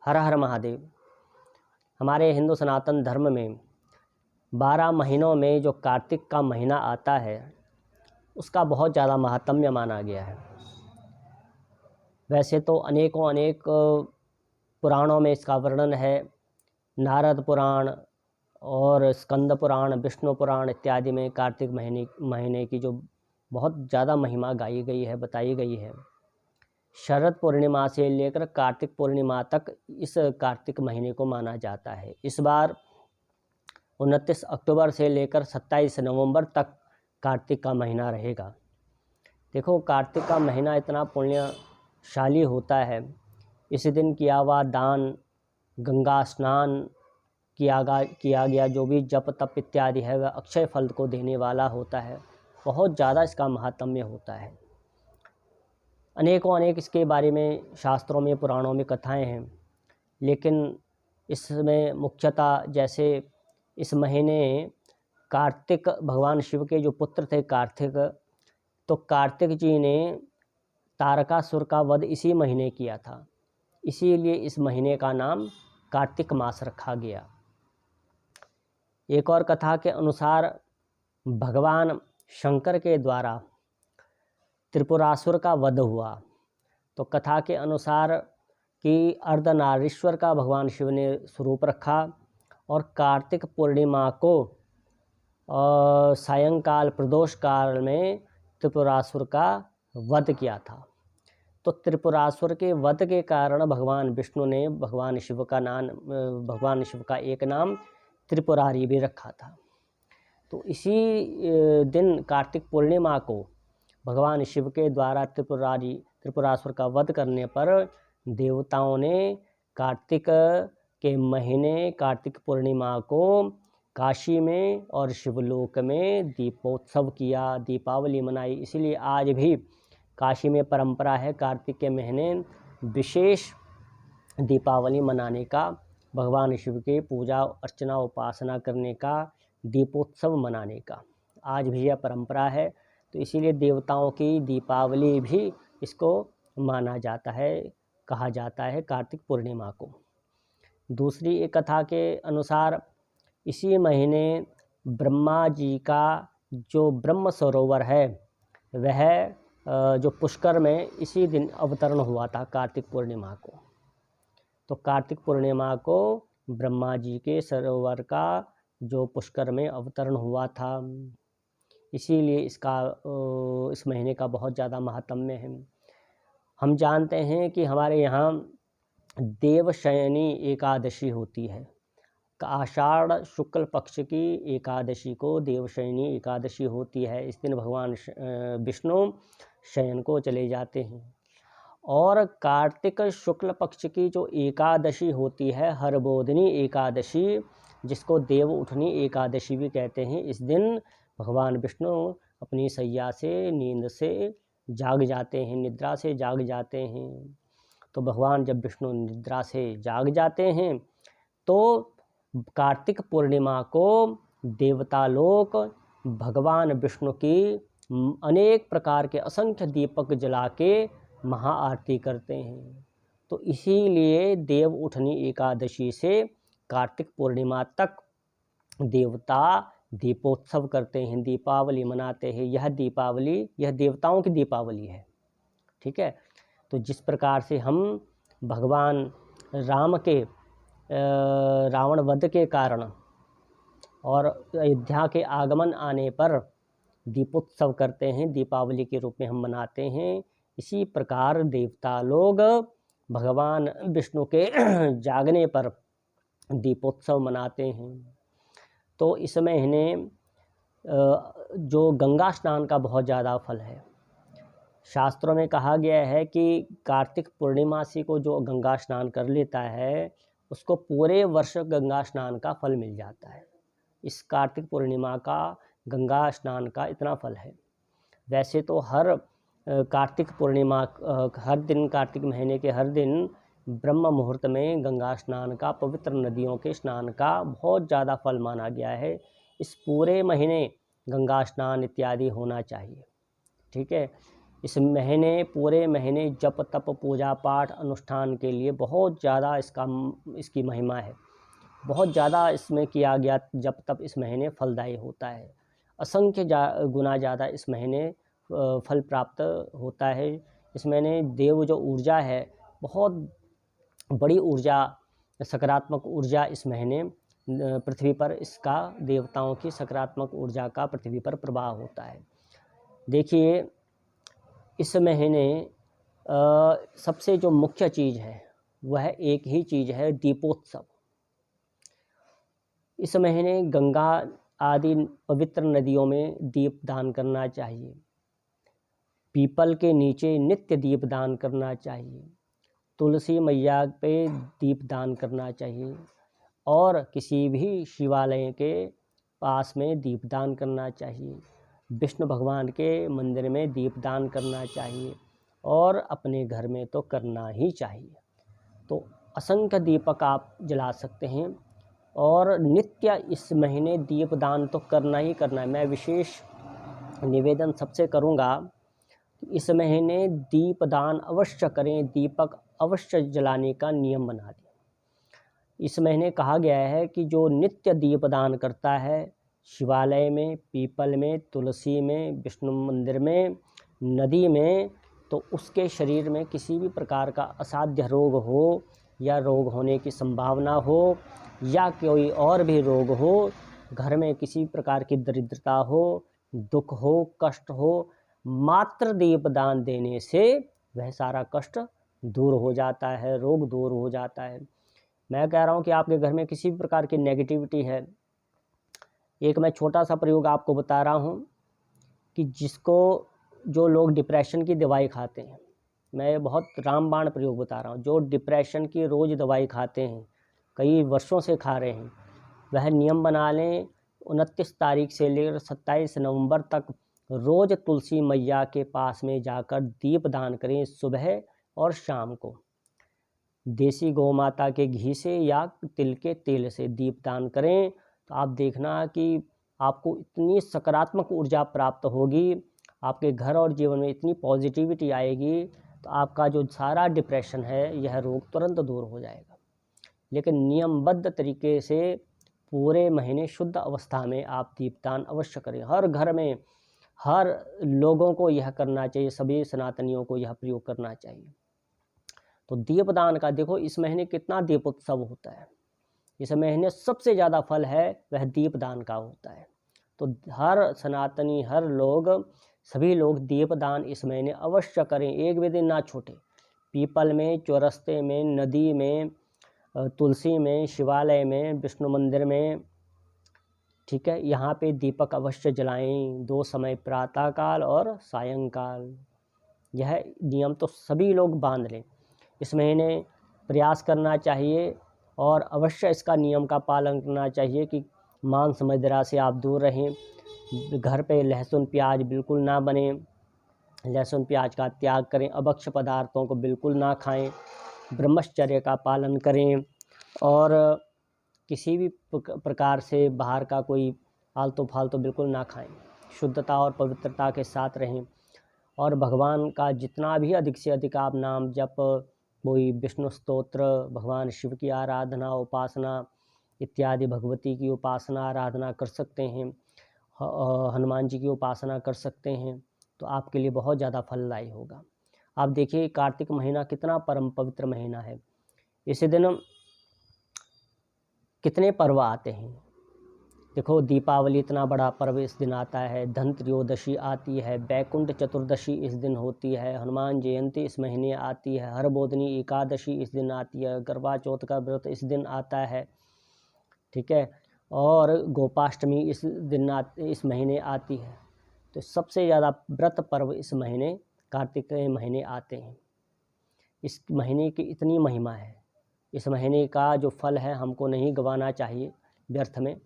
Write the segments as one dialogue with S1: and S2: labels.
S1: हर हर महादेव। हमारे हिंदू सनातन धर्म में 12 महीनों में जो कार्तिक का महीना आता है उसका बहुत ज़्यादा महात्म्य माना गया है। वैसे तो अनेक पुराणों में इसका वर्णन है। नारद पुराण और स्कंद पुराण, विष्णु पुराण इत्यादि में कार्तिक महीने की जो बहुत ज़्यादा महिमा गाई गई है, बताई गई है। शरद पूर्णिमा से लेकर कार्तिक पूर्णिमा तक इस कार्तिक महीने को माना जाता है। इस बार 29 अक्टूबर से लेकर 27 नवंबर तक कार्तिक का महीना रहेगा। देखो, कार्तिक का महीना इतना पुण्यशाली होता है। इस दिन किया हुआ दान, गंगा स्नान किया गया जो भी जप तप इत्यादि है वह अक्षय फल को देने वाला होता है। बहुत ज़्यादा इसका महात्म्य होता है। अनेक इसके बारे में शास्त्रों में, पुराणों में कथाएं हैं। लेकिन इसमें मुख्यतः जैसे इस महीने कार्तिक, भगवान शिव के जो पुत्र थे कार्तिक, तो कार्तिक जी ने तारकासुर का वध इसी महीने किया था। इसीलिए इस महीने का नाम कार्तिक मास रखा गया। एक और कथा के अनुसार भगवान शंकर के द्वारा त्रिपुरासुर का वध हुआ। तो कथा के अनुसार कि अर्धनारीश्वर का भगवान शिव ने स्वरूप रखा और कार्तिक पूर्णिमा को सायंकाल प्रदोष काल में त्रिपुरासुर का वध किया था। तो त्रिपुरासुर के वध के कारण भगवान विष्णु ने भगवान शिव का एक नाम त्रिपुरारी भी रखा था। तो इसी दिन कार्तिक पूर्णिमा को भगवान शिव के द्वारा त्रिपुरासुर का वध करने पर देवताओं ने कार्तिक के महीने कार्तिक पूर्णिमा को काशी में और शिवलोक में दीपोत्सव किया, दीपावली मनाई। इसीलिए आज भी काशी में परंपरा है कार्तिक के महीने विशेष दीपावली मनाने का, भगवान शिव के पूजा अर्चना उपासना करने का, दीपोत्सव मनाने का आज भी यह परंपरा है। तो इसीलिए देवताओं की दीपावली भी इसको माना जाता है, कहा जाता है कार्तिक पूर्णिमा को। दूसरी एक कथा के अनुसार इसी महीने ब्रह्मा जी का जो ब्रह्म सरोवर है वह जो पुष्कर में इसी दिन अवतरण हुआ था कार्तिक पूर्णिमा को। तो कार्तिक पूर्णिमा को ब्रह्मा जी के सरोवर का जो पुष्कर में अवतरण हुआ था, इसीलिए इस महीने का बहुत ज़्यादा महात्म्य है। हम जानते हैं कि हमारे यहाँ देवशयनी एकादशी होती है। आषाढ़ शुक्ल पक्ष की एकादशी को देवशयनी एकादशी होती है। इस दिन भगवान विष्णु शयन को चले जाते हैं। और कार्तिक शुक्ल पक्ष की जो एकादशी होती है, हरबोधिनी एकादशी, जिसको देव उठनी एकादशी भी कहते हैं, इस दिन भगवान विष्णु अपनी सैया से, नींद से जाग जाते हैं, निद्रा से जाग जाते हैं। तो भगवान जब विष्णु निद्रा से जाग जाते हैं तो कार्तिक पूर्णिमा को देवता लोक भगवान विष्णु की अनेक प्रकार के असंख्य दीपक जला के महाआरती करते हैं। तो इसीलिए देव उठनी एकादशी से कार्तिक पूर्णिमा तक देवता दीपोत्सव करते हैं, दीपावली मनाते हैं। यह देवताओं की दीपावली है। ठीक है। तो जिस प्रकार से हम भगवान राम के रावण वध के कारण और अयोध्या के आगमन आने पर दीपोत्सव करते हैं, दीपावली के रूप में हम मनाते हैं, इसी प्रकार देवता लोग भगवान विष्णु के जागने पर दीपोत्सव मनाते हैं। तो इस महीने जो गंगा स्नान का बहुत ज़्यादा फल है। शास्त्रों में कहा गया है कि कार्तिक पूर्णिमासी को जो गंगा स्नान कर लेता है उसको पूरे वर्ष गंगा स्नान का फल मिल जाता है। इस कार्तिक पूर्णिमा का गंगा स्नान का इतना फल है। वैसे तो हर कार्तिक पूर्णिमा हर दिन, कार्तिक महीने के हर दिन ब्रह्म मुहूर्त में गंगा स्नान का, पवित्र नदियों के स्नान का बहुत ज़्यादा फल माना गया है। इस पूरे महीने गंगा स्नान इत्यादि होना चाहिए। ठीक है। इस महीने, पूरे महीने जप तप पूजा पाठ अनुष्ठान के लिए बहुत ज़्यादा इसकी महिमा है। बहुत ज़्यादा इसमें किया गया जप तप इस महीने फलदायी होता है। असंख्य गुना ज़्यादा इस महीने फल प्राप्त होता है। इस महीने देव जो ऊर्जा है, बहुत बड़ी ऊर्जा, सकारात्मक ऊर्जा इस महीने पृथ्वी पर, इसका देवताओं की सकारात्मक ऊर्जा का पृथ्वी पर प्रभाव होता है। देखिए, इस महीने सबसे जो मुख्य चीज़ है वह एक ही चीज़ है, दीपोत्सव। इस महीने गंगा आदि पवित्र नदियों में दीप दान करना चाहिए। पीपल के नीचे नित्य दीप दान करना चाहिए। तुलसी मैया पे दीप दान करना चाहिए और किसी भी शिवालय के पास में दीपदान करना चाहिए। विष्णु भगवान के मंदिर में दीपदान करना चाहिए और अपने घर में तो करना ही चाहिए। तो असंख्य दीपक आप जला सकते हैं और नित्य इस महीने दीपदान तो करना ही करना है। मैं विशेष निवेदन सबसे करूँगा कि इस महीने दीपदान अवश्य करें, दीपक अवश्य जलाने का नियम बना दें। इस महीने कहा गया है कि जो नित्य दीपदान करता है, शिवालय में, पीपल में, तुलसी में, विष्णु मंदिर में, नदी में, तो उसके शरीर में किसी भी प्रकार का असाध्य रोग हो या रोग होने की संभावना हो या कोई और भी रोग हो, घर में किसी प्रकार की दरिद्रता हो, दुख हो, कष्ट हो, मात्र दीपदान देने से वह सारा कष्ट दूर हो जाता है, रोग दूर हो जाता है। मैं कह रहा हूँ कि आपके घर में किसी भी प्रकार की नेगेटिविटी है, एक मैं छोटा सा प्रयोग आपको बता रहा हूँ कि जो लोग डिप्रेशन की दवाई खाते हैं, मैं बहुत रामबाण प्रयोग बता रहा हूँ, जो डिप्रेशन की रोज़ दवाई खाते हैं, कई वर्षों से खा रहे हैं, वह नियम बना लें 29 तारीख से लेकर 27 नवंबर तक रोज़ तुलसी मैया के पास में जाकर दीप दान करें, सुबह और शाम को। देसी गौ माता के घी से या तिल के तेल से दीपदान करें, तो आप देखना कि आपको इतनी सकारात्मक ऊर्जा प्राप्त होगी, आपके घर और जीवन में इतनी पॉजिटिविटी आएगी, तो आपका जो सारा डिप्रेशन है, यह रोग तुरंत दूर हो जाएगा। लेकिन नियमबद्ध तरीके से पूरे महीने शुद्ध अवस्था में आप दीपदान अवश्य करें। हर घर में, हर लोगों को यह करना चाहिए, सभी सनातनियों को यह प्रयोग करना चाहिए। तो दीपदान का देखो इस महीने कितना दीपोत्सव होता है। इस महीने सबसे ज़्यादा फल है वह दीपदान का होता है। तो हर सनातनी, हर लोग, सभी लोग दीपदान इस महीने अवश्य करें, एक भी दिन ना छूटे। पीपल में, चौरस्ते में, नदी में, तुलसी में, शिवालय में, विष्णु मंदिर में, ठीक है, यहाँ पे दीपक अवश्य जलाएं, 2 समय, प्रातःकाल और सायंकाल। यह नियम तो सभी लोग बांध लें। इस महीने प्रयास करना चाहिए और अवश्य इसका नियम का पालन करना चाहिए कि मांस मदिरा से आप दूर रहें। घर पे लहसुन प्याज बिल्कुल ना बने, लहसुन प्याज का त्याग करें, अभक्ष्य पदार्थों को बिल्कुल ना खाएं, ब्रह्मचर्य का पालन करें और किसी भी प्रकार से बाहर का कोई आलतू फालतू बिल्कुल ना खाएं। शुद्धता और पवित्रता के साथ रहें और भगवान का जितना भी अधिक से अधिक आप नाम जप, कोई विष्णु स्तोत्र, भगवान शिव की आराधना, उपासना इत्यादि, भगवती की उपासना आराधना कर सकते हैं, हनुमान जी की उपासना कर सकते हैं, तो आपके लिए बहुत ज़्यादा फलदायी होगा। आप देखिए कार्तिक महीना कितना परम पवित्र महीना है। इसी दिन कितने पर्व आते हैं। देखो दीपावली इतना बड़ा पर्व इस दिन आता है, धन त्रयोदशी आती है, बैकुंठ चतुर्दशी इस दिन होती है, हनुमान जयंती इस महीने आती है, हरबोधनी एकादशी इस दिन आती है, करवा चौथ का व्रत इस दिन आता है, ठीक है, और गोपाष्टमी इस महीने आती है। तो सबसे ज़्यादा व्रत पर्व इस महीने कार्तिक के महीने आते हैं। इस महीने की इतनी महिमा है, इस महीने का जो फल है हमको नहीं गंवाना चाहिए व्यर्थ में।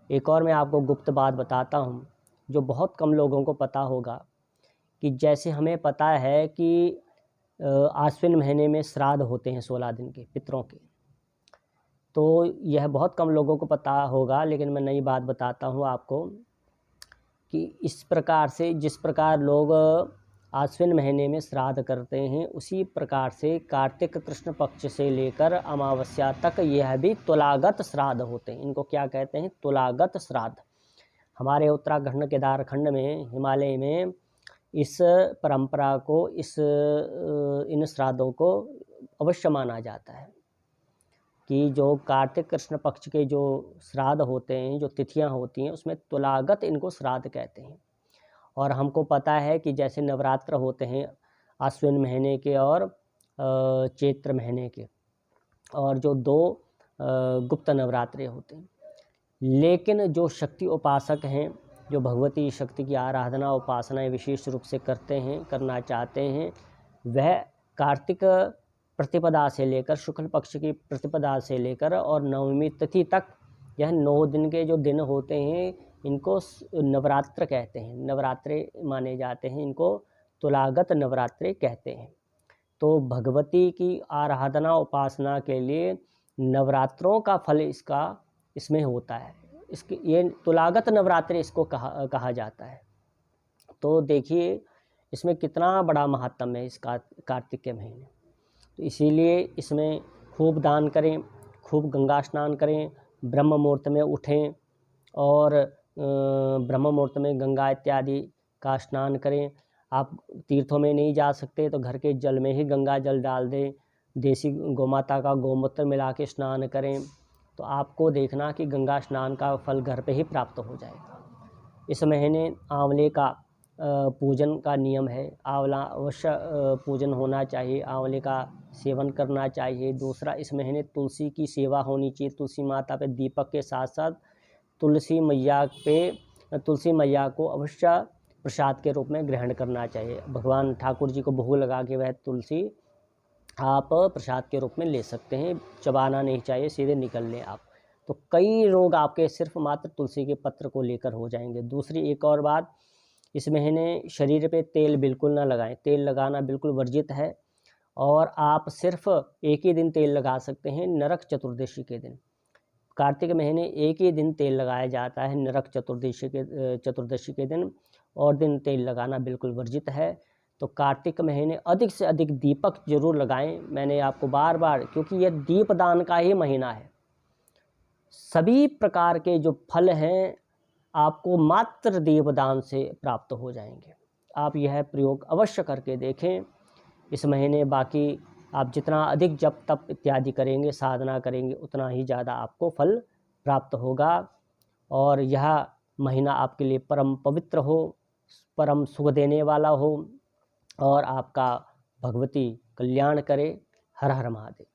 S1: एक और मैं आपको गुप्त बात बताता हूँ जो बहुत कम लोगों को पता होगा, कि जैसे हमें पता है कि आश्विन महीने में श्राद्ध होते हैं 16 दिन के पितरों के, तो यह बहुत कम लोगों को पता होगा, लेकिन मैं नई बात बताता हूँ आपको कि इस प्रकार से जिस प्रकार लोग आश्विन महीने में श्राद्ध करते हैं, उसी प्रकार से कार्तिक कृष्ण पक्ष से लेकर अमावस्या तक यह भी तुलागत श्राद्ध होते हैं। इनको क्या कहते हैं? तुलागत श्राद्ध। हमारे उत्तराखंड केदारखंड में, हिमालय में इस परंपरा को, इन श्राद्धों को अवश्य माना जाता है कि जो कार्तिक कृष्ण पक्ष के जो श्राद्ध होते हैं, जो तिथियां होती हैं, उसमें तुलागत इनको श्राद्ध कहते हैं। और हमको पता है कि जैसे नवरात्र होते हैं आश्विन महीने के और चैत्र महीने के, और जो 2 गुप्त नवरात्रे होते हैं, लेकिन जो शक्ति उपासक हैं, जो भगवती शक्ति की आराधना उपासनाएं विशेष रूप से करते हैं, करना चाहते हैं, वह कार्तिक प्रतिपदा से लेकर, शुक्ल पक्ष की प्रतिपदा से लेकर और नवमी तिथि तक, यह 9 दिन के जो दिन होते हैं, इनको नवरात्र कहते हैं, नवरात्रे माने जाते हैं, इनको तुलागत नवरात्रे कहते हैं। तो भगवती की आराधना उपासना के लिए नवरात्रों का फल इसमें होता है। ये तुलागत नवरात्रि इसको कहा जाता है। तो देखिए इसमें कितना बड़ा महात्म्य है इस कार्तिक के महीने। तो इसीलिए इसमें खूब दान करें, खूब गंगा स्नान करें, ब्रह्म मुहूर्त में उठें और ब्रह्म मुहूर्त में गंगा इत्यादि का स्नान करें। आप तीर्थों में नहीं जा सकते तो घर के जल में ही गंगा जल डाल दें, देसी गौमाता का गौमूत्र मिला के स्नान करें, तो आपको देखना कि गंगा स्नान का फल घर पे ही प्राप्त हो जाएगा। इस महीने आंवले का पूजन का नियम है। आंवला अवश्य पूजन होना चाहिए, आंवले का सेवन करना चाहिए। दूसरा, इस महीने तुलसी की सेवा होनी चाहिए। तुलसी माता पे दीपक के साथ साथ तुलसी मैया को अवश्य प्रसाद के रूप में ग्रहण करना चाहिए। भगवान ठाकुर जी को भोग लगा के वह तुलसी आप प्रसाद के रूप में ले सकते हैं, चबाना नहीं चाहिए, सीधे निकल लें आप। तो कई रोग आपके सिर्फ मात्र तुलसी के पत्र को लेकर हो जाएंगे। दूसरी एक और बात, इस महीने शरीर पे तेल बिल्कुल ना लगाएं, तेल लगाना बिल्कुल वर्जित है। और आप सिर्फ एक ही दिन तेल लगा सकते हैं, नरक चतुर्दशी के दिन। कार्तिक महीने एक ही दिन तेल लगाया जाता है, नरक चतुर्दशी के दिन, और दिन तेल लगाना बिल्कुल वर्जित है। तो कार्तिक महीने अधिक से अधिक दीपक जरूर लगाएं। मैंने आपको बार बार, क्योंकि यह दीपदान का ही महीना है, सभी प्रकार के जो फल हैं आपको मात्र दीपदान से प्राप्त हो जाएंगे। आप यह प्रयोग अवश्य करके देखें इस महीने। बाकी आप जितना अधिक जप तप इत्यादि करेंगे, साधना करेंगे, उतना ही ज़्यादा आपको फल प्राप्त होगा। और यह महीना आपके लिए परम पवित्र हो, परम सुख देने वाला हो, और आपका भगवती कल्याण करे। हर हर महादेव।